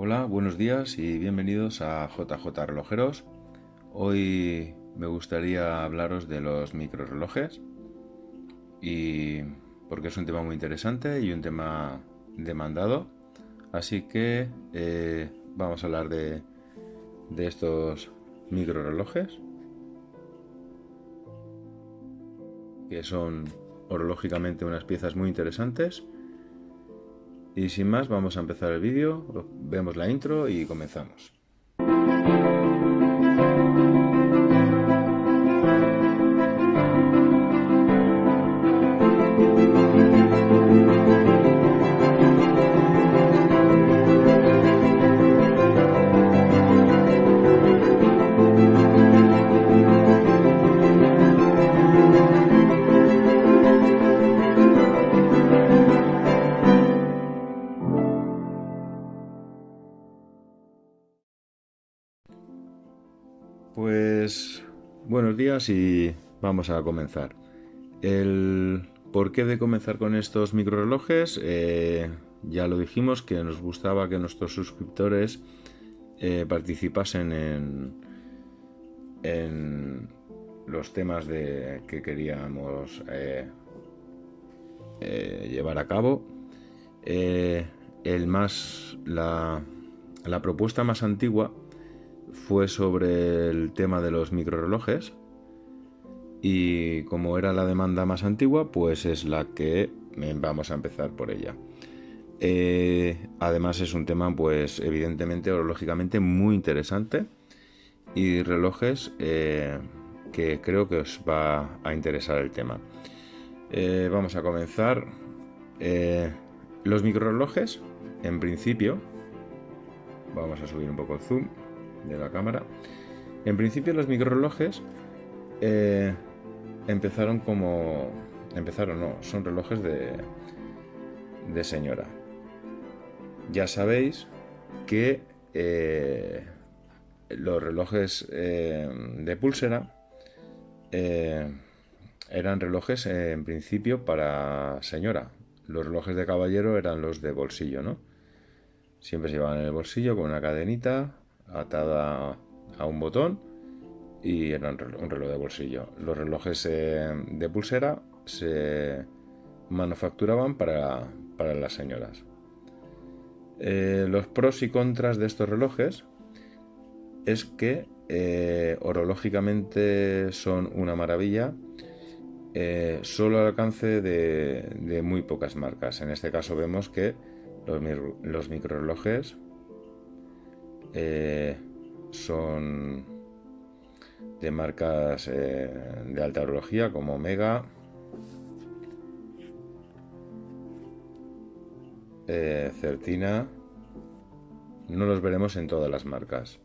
Hola, buenos días y bienvenidos a JJ Relojeros. Hoy me gustaría hablaros de los microrelojes y porque es un tema muy interesante y un tema demandado. Así que vamos a hablar de estos microrelojes que son orológicamente unas piezas muy interesantes. Y sin más, vamos a empezar el vídeo, vemos la intro y comenzamos. Pues buenos días y vamos a comenzar. El porqué de comenzar con estos microrelojes, ya lo dijimos, que nos gustaba que nuestros suscriptores participasen en los temas que queríamos llevar a cabo. La propuesta más antigua fue sobre el tema de los microrelojes y como era la demanda más antigua, pues es la que vamos a empezar por ella. Además es un tema, pues evidentemente orológicamente muy interesante y relojes que creo que os va a interesar el tema. Vamos a comenzar. Los microrelojes, en principio, vamos a subir un poco el zoom de la cámara. En principio los microrelojes empezaron no, son relojes de señora. Ya sabéis que los relojes de pulsera eran relojes en principio para señora. Los relojes de caballero eran los de bolsillo, ¿no? Siempre se llevaban en el bolsillo con una cadenita atada a un botón y era un reloj de bolsillo. Los relojes de pulsera se manufacturaban para las señoras. Los pros y contras de estos relojes es que orológicamente son una maravilla, solo al alcance de muy pocas marcas. En este caso vemos que los microrelojes son de marcas de alta orología como Omega, Certina. No los veremos en todas las marcas.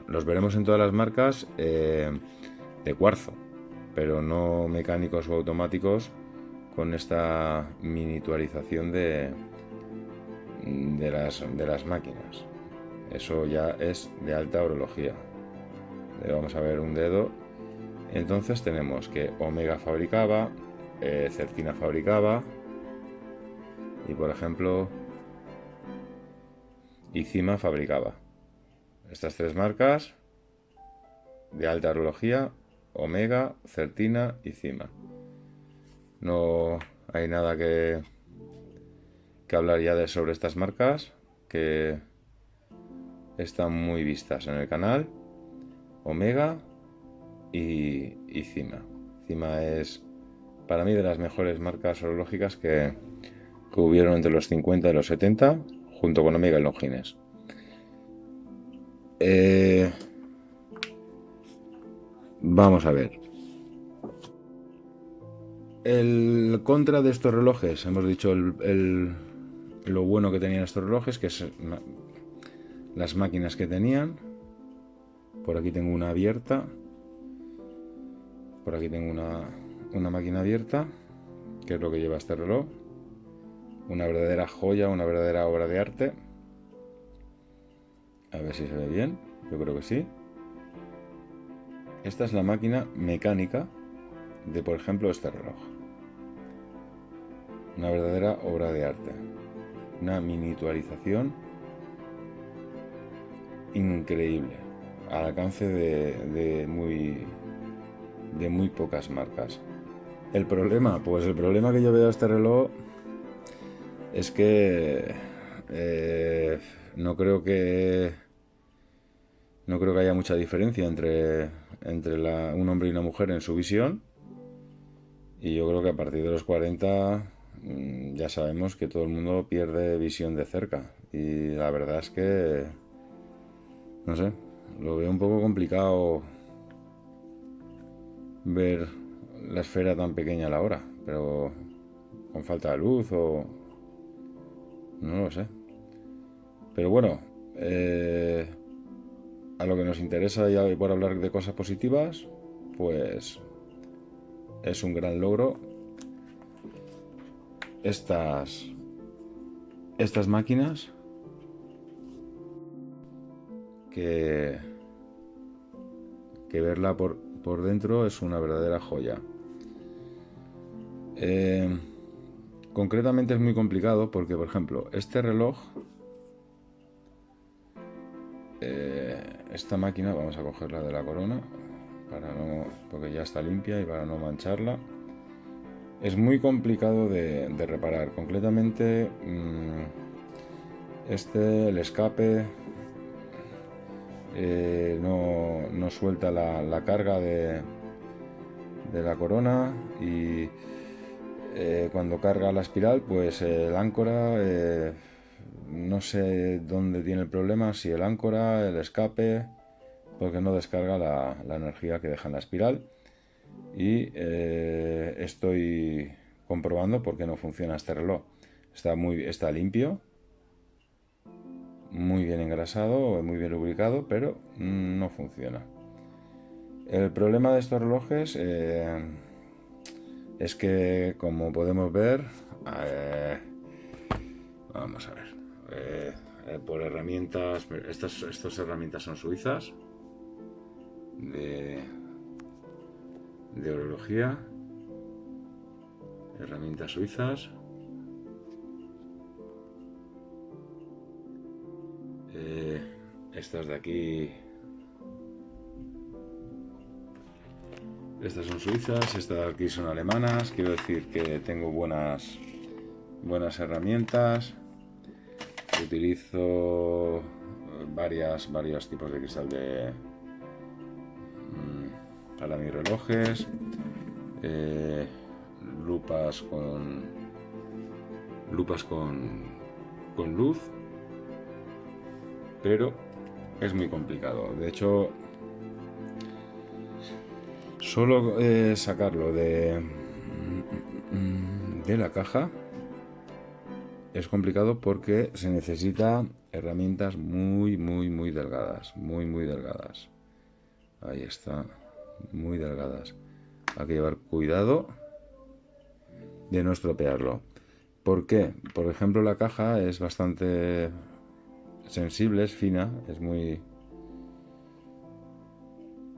Los veremos en todas las marcas de cuarzo, pero no mecánicos o automáticos con esta miniaturización de las máquinas. Eso ya es de alta orología. Le vamos a ver un dedo. Entonces tenemos que Omega fabricaba, Certina fabricaba y por ejemplo Icima fabricaba. Estas tres marcas de alta orología: Omega, Certina y Cima. No hay nada que hablar ya sobre estas marcas, que están muy vistas en el canal. Omega y Cima. Cima es para mí de las mejores marcas orológicas que hubieron entre los 50 y los 70, junto con Omega y Longines. Vamos a ver. El contra de estos relojes, hemos dicho lo bueno que tenían estos relojes, que es las máquinas que tenían. Por aquí tengo una abierta. Por aquí tengo una máquina abierta, que es lo que lleva este reloj. Una verdadera joya, una verdadera obra de arte. A ver si se ve bien. Yo creo que sí. Esta es la máquina mecánica de, por ejemplo, este reloj. Una verdadera obra de arte. Una miniaturización increíble, al alcance de muy pocas marcas. El problema, pues el problema que yo veo a este reloj es que no creo que haya mucha diferencia entre un hombre y una mujer en su visión. Y yo creo que a partir de los 40 ya sabemos que todo el mundo pierde visión de cerca. Y la verdad es que, no sé, lo veo un poco complicado ver la esfera tan pequeña a la hora. Pero con falta de luz o... no lo sé. Pero bueno, a lo que nos interesa ya por hablar de cosas positivas, pues es un gran logro estas máquinas que verla por dentro es una verdadera joya. Concretamente es muy complicado porque, por ejemplo, este reloj, esta máquina, vamos a cogerla de la corona porque ya está limpia y para no mancharla. Es muy complicado de reparar. Concretamente, el escape no suelta la carga de la corona y cuando carga la espiral, pues el áncora, no sé dónde tiene el problema, si el áncora, el escape, porque no descarga la energía que deja en la espiral. Y estoy comprobando por qué no funciona este reloj. Está limpio, muy bien engrasado, muy bien lubricado, pero no funciona. El problema de estos relojes es que, como podemos ver, vamos a ver, por herramientas, estas herramientas son suizas de orología, herramientas suizas. Estas de aquí, estas son suizas, estas de aquí son alemanas. Quiero decir que tengo buenas herramientas. Utilizo varios tipos de cristal para mis relojes, lupas con luz, pero es muy complicado. De hecho, solo sacarlo de la caja es complicado porque se necesita herramientas muy delgadas, muy delgadas. Ahí está, muy delgadas. Hay que llevar cuidado de no estropearlo. ¿Por qué? Por ejemplo, la caja es bastante sensible, es fina,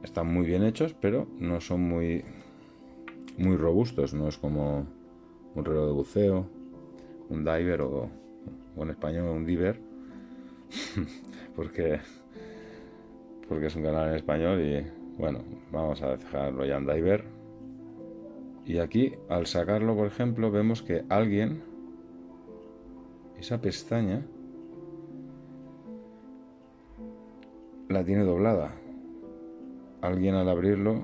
están muy bien hechos, pero no son muy robustos. No es como un reloj de buceo, un diver o en español un diver, porque es un canal en español y bueno, vamos a dejarlo ya en diver. Y aquí, al sacarlo, por ejemplo, vemos que alguien, esa pestaña la tiene doblada. Alguien, al abrirlo,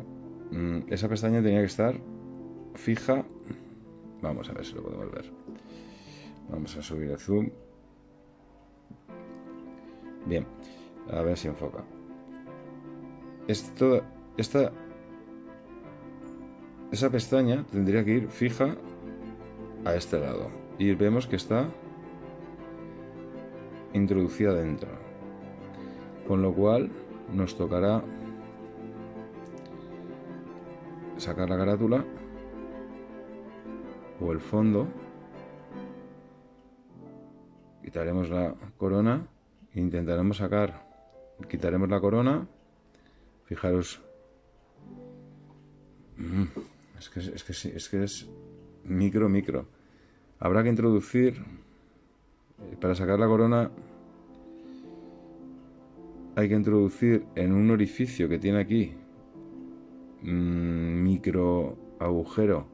esa pestaña tenía que estar fija. Vamos a ver si lo podemos ver. Vamos a subir el zoom. Bien, a ver si enfoca. Esa pestaña tendría que ir fija a este lado. Y vemos que está introducida dentro. Con lo cual nos tocará sacar la carátula o el fondo. Quitaremos la corona. Intentaremos quitaremos la corona. Fijaros. Es que es micro. Habrá que introducir, para sacar la corona, hay que introducir en un orificio que tiene aquí micro agujero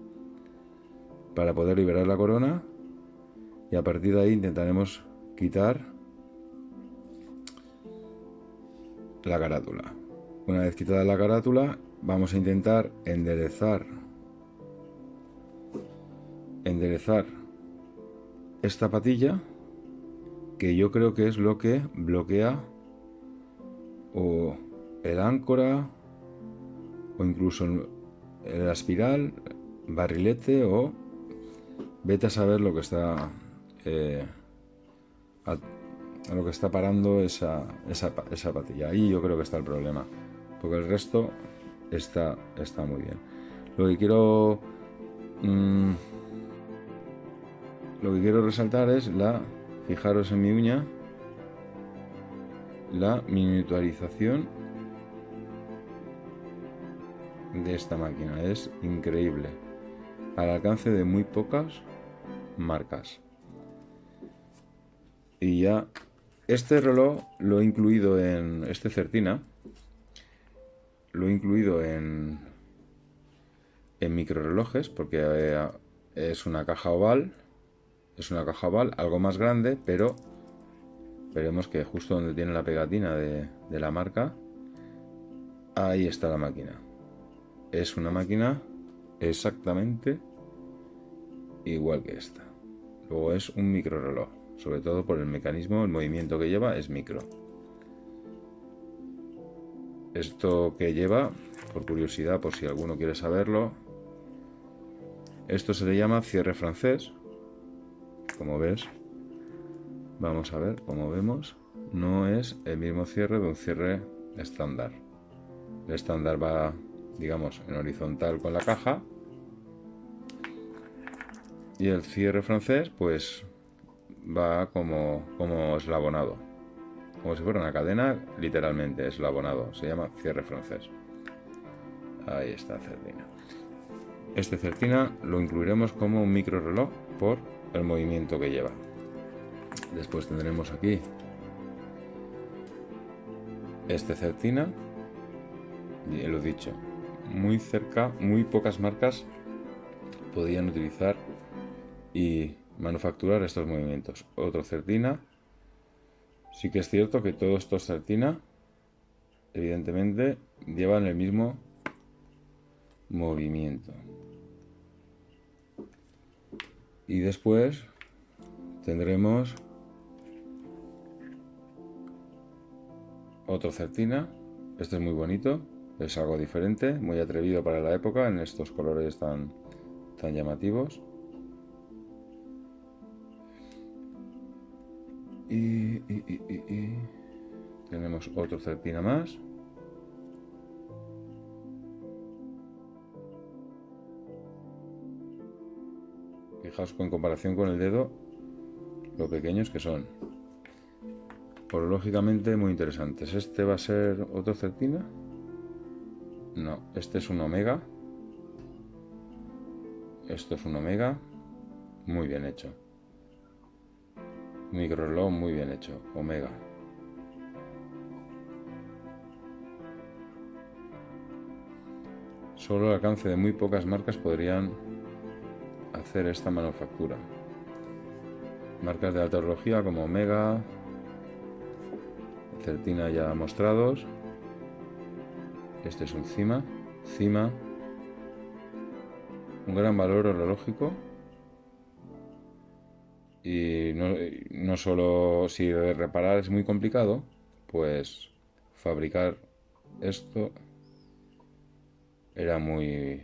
para poder liberar la corona, y a partir de ahí intentaremos quitar la carátula. Una vez quitada la carátula, vamos a intentar enderezar esta patilla, que yo creo que es lo que bloquea o el áncora o incluso la espiral, barrilete, o vete a saber lo que está a lo que está parando esa patilla. Ahí yo creo que está el problema, porque el resto está muy bien. Lo que quiero resaltar es fijaros en mi uña, la miniaturización de esta máquina es increíble, al alcance de muy pocas marcas. Y ya este reloj lo he incluido en Certina, lo he incluido en microrelojes, porque es una caja oval, algo más grande, pero veremos que justo donde tiene la pegatina de la marca, ahí está la máquina. Es una máquina exactamente igual que esta. Luego es un microreloj, sobre todo por el mecanismo, el movimiento que lleva es micro. Esto que lleva, por curiosidad, por si alguno quiere saberlo, esto se le llama cierre francés. Como ves, vamos a ver, como vemos, no es el mismo cierre de un cierre estándar. El estándar va, digamos, en horizontal con la caja, y el cierre francés pues va como eslabonado, como si fuera una cadena, literalmente eslabonado. Se llama cierre francés. Ahí está Certina. Este Certina lo incluiremos como un micro reloj por el movimiento que lleva. Después tendremos aquí este Certina, y lo dicho, muy cerca, muy pocas marcas podían utilizar y manufacturar estos movimientos. Otro Certina. Sí que es cierto que todos estos Certina, evidentemente, llevan el mismo movimiento. Y después tendremos otro Certina. Este es muy bonito, es algo diferente, muy atrevido para la época, en estos colores tan llamativos. Y tenemos otro Certina más. Fijaos en comparación con el dedo lo pequeños que son. Lógicamente muy interesantes. ¿Este va a ser otro Certina? No, este es un Omega. Esto es un Omega. Muy bien hecho. Microreloj muy bien hecho. Omega. Solo al alcance de muy pocas marcas podrían hacer esta manufactura. Marcas de alta horología como Omega, Certina ya mostrados. Este es un Cima. Un gran valor horológico. Y no solo, si de reparar es muy complicado, pues fabricar esto era muy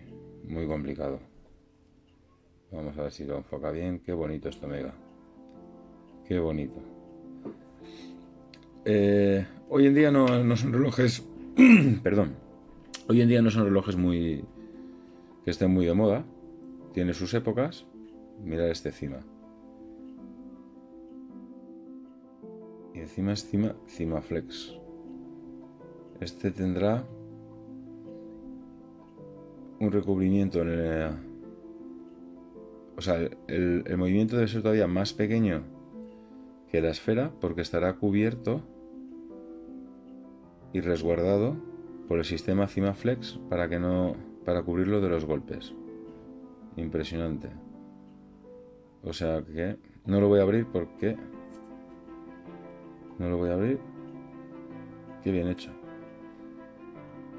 complicado. Vamos a ver si lo enfoca bien. Qué bonito este Omega. Qué bonito. Hoy en día no son relojes perdón, hoy en día no son relojes que estén muy de moda. Tiene sus épocas. Mirad este Cima. Y encima es Cima Flex. Este tendrá un recubrimiento o sea, el movimiento debe ser todavía más pequeño que la esfera, porque estará cubierto y resguardado por el sistema CIMAFlex para cubrirlo de los golpes. Impresionante. O sea que no lo voy a abrir porque no lo voy a abrir. Qué bien hecho.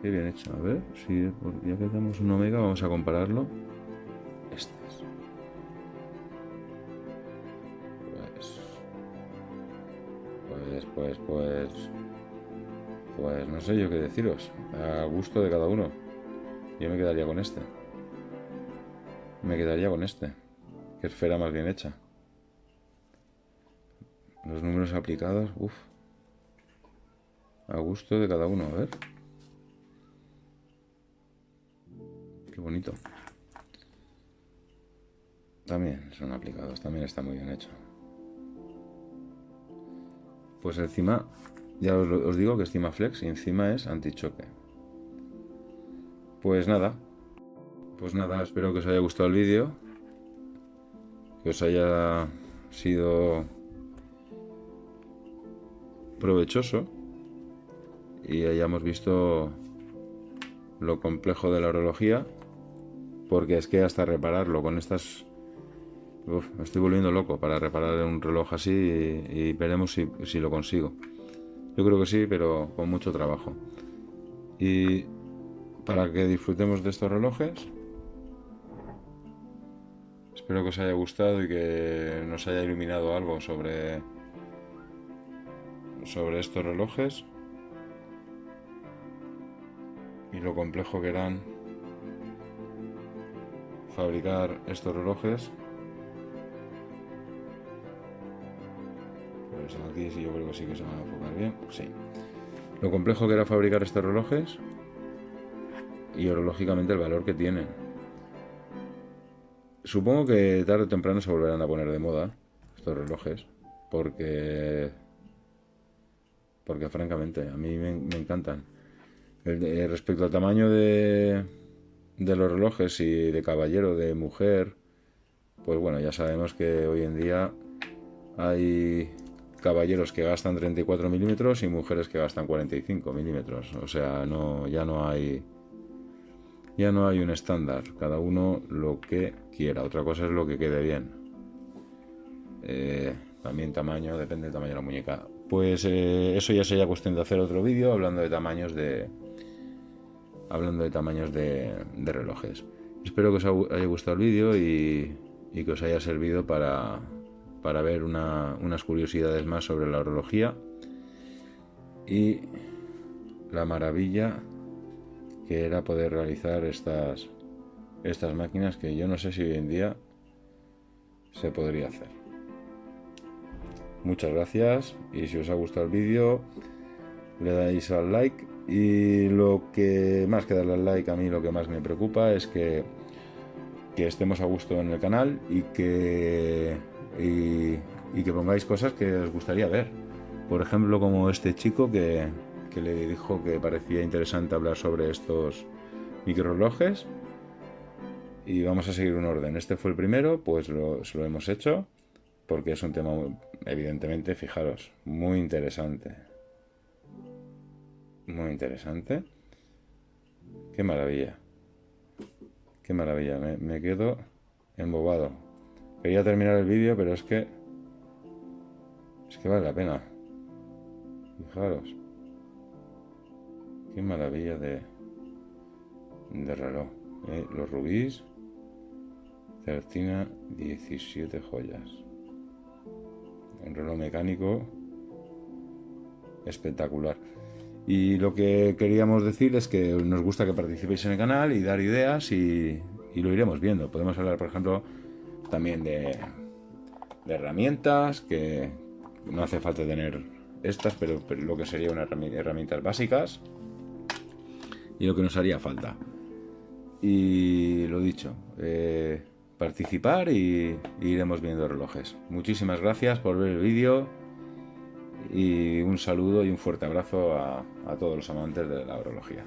Qué bien hecho. A ver, si ya que tenemos un Omega, vamos a compararlo. Este es. Pues no sé yo qué deciros. A gusto de cada uno. Yo me quedaría con este. Me quedaría con este. Qué esfera más bien hecha. Los números aplicados, uff. A gusto de cada uno, a ver. Qué bonito. También son aplicados, también está muy bien hecho. Pues encima, ya os digo que es CIMAFlex y encima es antichoque. Pues nada, espero que os haya gustado el vídeo, que os haya sido provechoso y hayamos visto lo complejo de la orología, porque es que hasta repararlo con estas... me estoy volviendo loco para reparar un reloj así y veremos si lo consigo. Yo creo que sí, pero con mucho trabajo. Y para que disfrutemos de estos relojes, espero que os haya gustado y que nos haya iluminado algo sobre estos relojes y lo complejo que eran fabricar estos relojes. Pues aquí sí, yo creo que sí que se van a enfocar bien. Sí. Lo complejo que era fabricar estos relojes y orológicamente el valor que tienen. Supongo que tarde o temprano se volverán a poner de moda estos relojes, porque francamente a mí me encantan. Respecto al tamaño de los relojes y de caballero, de mujer, pues bueno, ya sabemos que hoy en día hay caballeros que gastan 34 milímetros y mujeres que gastan 45 milímetros. O sea, ya no hay un estándar. Cada uno lo que quiera. Otra cosa es lo que quede bien. También tamaño, depende del tamaño de la muñeca. Pues eso ya sería cuestión de hacer otro vídeo hablando de tamaños de relojes. Espero que os haya gustado el vídeo y que os haya servido para ver unas curiosidades más sobre la orología y la maravilla que era poder realizar estas máquinas, que yo no sé si hoy en día se podría hacer. Muchas gracias, y si os ha gustado el vídeo le dais al like, y lo que más que darle al like, a mí lo que más me preocupa es que estemos a gusto en el canal y que pongáis cosas que os gustaría ver. Por ejemplo, como este chico que le dijo que parecía interesante hablar sobre estos microrrelojes, y vamos a seguir un orden. Este fue el primero, pues lo hemos hecho porque es un tema evidentemente, fijaros, muy interesante. Muy interesante. Qué maravilla. Qué maravilla. Me quedo embobado. Quería terminar el vídeo, pero es que vale la pena. Fijaros. Qué maravilla de reloj. Los rubíes. Certina, 17 joyas. Un reloj mecánico espectacular. Y lo que queríamos decir es que nos gusta que participéis en el canal y dar ideas, y lo iremos viendo. Podemos hablar, por ejemplo, también de herramientas, que no hace falta tener estas, pero lo que sería unas herramientas básicas y lo que nos haría falta. Y lo dicho, participar y iremos viendo relojes. Muchísimas gracias por ver el vídeo, y un saludo y un fuerte abrazo a todos los amantes de la orología.